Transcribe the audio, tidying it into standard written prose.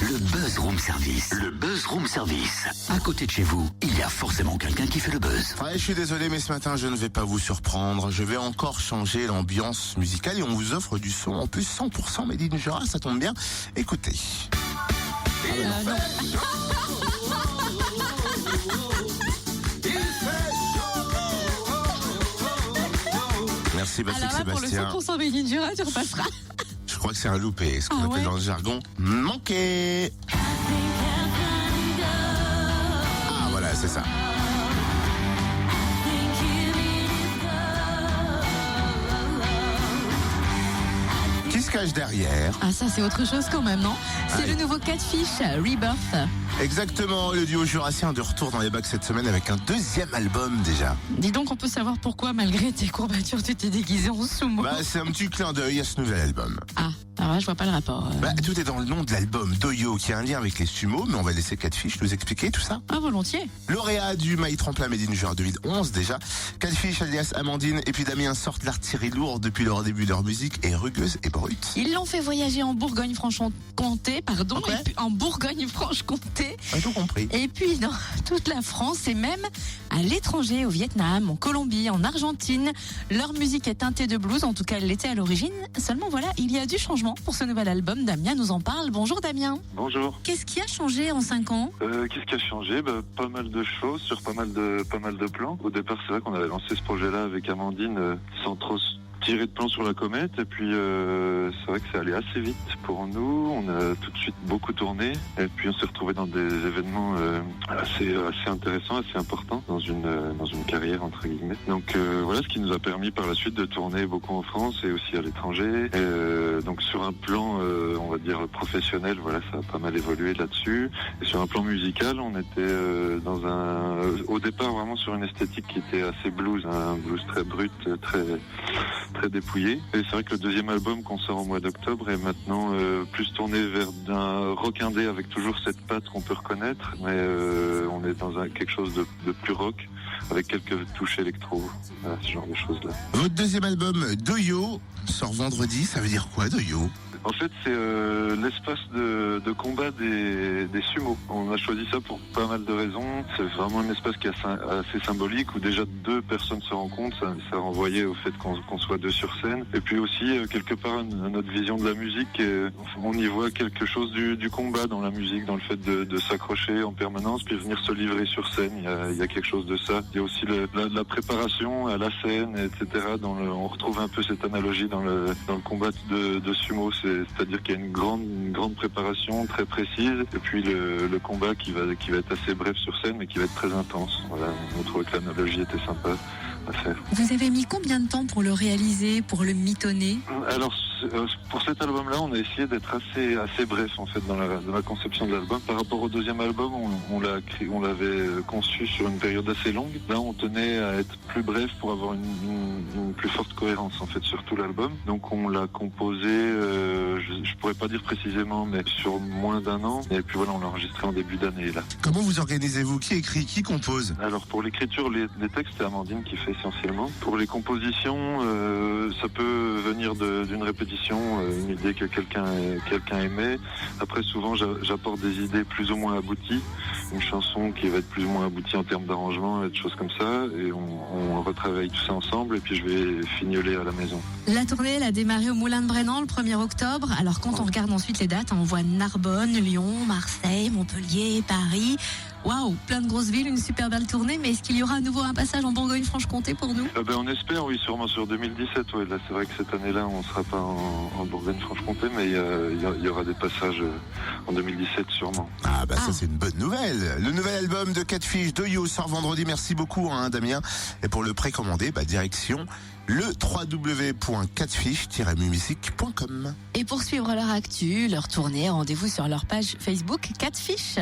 Le Buzz Room Service. Le Buzz Room Service. À côté de chez vous, il y a forcément quelqu'un qui fait le buzz. Ouais, je suis désolé, mais ce matin, je ne vais pas vous surprendre. Je vais encore changer l'ambiance musicale et on vous offre du son en plus 100% Made in Jura, ça tombe bien. Écoutez. Merci Patrick Alors là, Sébastien. pour le 100% Made in Jura, tu repasseras. Je crois que c'est un loupé, ce qu'on appelle ouais. dans le jargon manqué. Ah voilà, c'est ça. Qui se cache derrière? Ah, ça, c'est autre chose quand même, non? C'est Allez. le nouveau Catfish, Rebirth. Exactement, le duo jurassien de retour dans les bacs cette semaine avec un deuxième album déjà. Dis donc, on peut savoir pourquoi, malgré tes courbatures, tu t'es déguisé en sumo. Bah, c'est un petit clin d'œil à ce nouvel album. Ah, alors là, je vois pas le rapport. Bah, tout est dans le nom de l'album, Doyo, qui a un lien avec les sumos, mais on va laisser Catfish nous expliquer tout ça. Ah, volontiers. Lauréat du Maï Tremplin Made in Jura 2011 déjà. Catfish alias Amandine et puis Damien sortent l'artillerie lourde depuis leur début. Leur musique est rugueuse et brute. Ils l'ont fait voyager en Bourgogne-Franche-Comté, pardon, Ok. et puis en Bourgogne-Franche-Comté, J'ai tout compris. et puis dans toute la France et même à l'étranger, au Vietnam, en Colombie, en Argentine. Leur musique est teintée de blues, en tout cas elle l'était à l'origine. Seulement voilà, il y a du changement pour ce nouvel album. Damien nous en parle. Bonjour Damien. Bonjour. Qu'est-ce qui a changé en 5 ans? Qu'est-ce qui a changé? Pas mal de choses sur pas mal de plans. Au départ, c'est vrai qu'on avait lancé ce projet-là avec Amandine sans trop tirer de plan sur la comète. Et puis, c'est vrai que ça allait assez vite pour nous. On a tout de suite beaucoup tourné. Et puis, on s'est retrouvé dans des événements assez intéressants, assez importants dans une carrière, entre guillemets. Donc, voilà ce qui nous a permis par la suite de tourner beaucoup en France et aussi à l'étranger. Donc, sur un plan, on va dire, professionnel, voilà, ça a pas mal évolué là-dessus. Et sur un plan musical, on était au départ, vraiment sur une esthétique qui était assez blues, un blues très brut, très dépouillé. Et c'est vrai que le deuxième album qu'on sort au mois d'octobre est maintenant plus tourné vers d'un rock indé avec toujours cette patte qu'on peut reconnaître, mais on est dans quelque chose de plus rock avec quelques touches électro, voilà, ce genre de choses-là. Votre deuxième album, Doyo, sort vendredi. Ça veut dire quoi, Doyo? En fait, c'est l'espace de combat des sumos. On a choisi ça pour pas mal de raisons. C'est vraiment un espace qui est assez symbolique, où déjà 2 personnes se rencontrent. Ça renvoyait au fait qu'on soit 2 sur scène. Et puis aussi, quelque part, à notre vision de la musique, on y voit quelque chose du combat dans la musique, dans le fait de s'accrocher en permanence, puis venir se livrer sur scène. Il y a quelque chose de ça. Il y a aussi la préparation à la scène, etc. On retrouve un peu cette analogie dans le combat de sumo. C'est-à-dire qu'il y a une grande préparation très précise, et puis le combat qui va être assez bref sur scène, mais qui va être très intense. Voilà, on trouvait que l'analogie était sympa à faire. Vous avez mis combien de temps pour le réaliser, pour le mitonner? Alors, pour cet album-là, on a essayé d'être assez bref en fait dans la conception de l'album. Par rapport au deuxième album, on l'avait conçu sur une période assez longue. Là, on tenait à être plus bref pour avoir une plus forte cohérence en fait sur tout l'album. Donc, on l'a composé, je pourrais pas dire précisément, mais sur moins d'1 an. Et puis voilà, on l'a enregistré en début d'année là. Comment vous organisez-vous? Qui écrit? Qui compose? Alors pour l'écriture, les textes, c'est Amandine qui fait essentiellement. Pour les compositions, ça peut venir d'une répétition, une idée que quelqu'un aimait. Après, souvent, j'apporte des idées plus ou moins abouties. Une chanson qui va être plus ou moins aboutie en termes d'arrangement et de choses comme ça. Et on retravaille tout ça ensemble et puis je vais fignoler à la maison. La tournée, elle a démarré au Moulin de Brennan le 1er octobre. Alors quand on regarde ensuite les dates, on voit Narbonne, Lyon, Marseille, Montpellier, Paris. Waouh, plein de grosses villes, une super belle tournée. Mais est-ce qu'il y aura à nouveau un passage en Bourgogne-Franche-Comté pour nous? On espère, oui, sûrement sur 2017. Ouais. Là, c'est vrai que cette année-là, on ne sera pas en Bourgogne-Franche-Comté, mais il y aura des passages en 2017 sûrement. Ah bah ça c'est une bonne nouvelle. Le nouvel album de Catfish, Doyo, sort vendredi. Merci beaucoup Damien. Et pour le précommander, direction le www.catfish-music.com. Et pour suivre leur actu, leur tournée, rendez-vous sur leur page Facebook Catfish.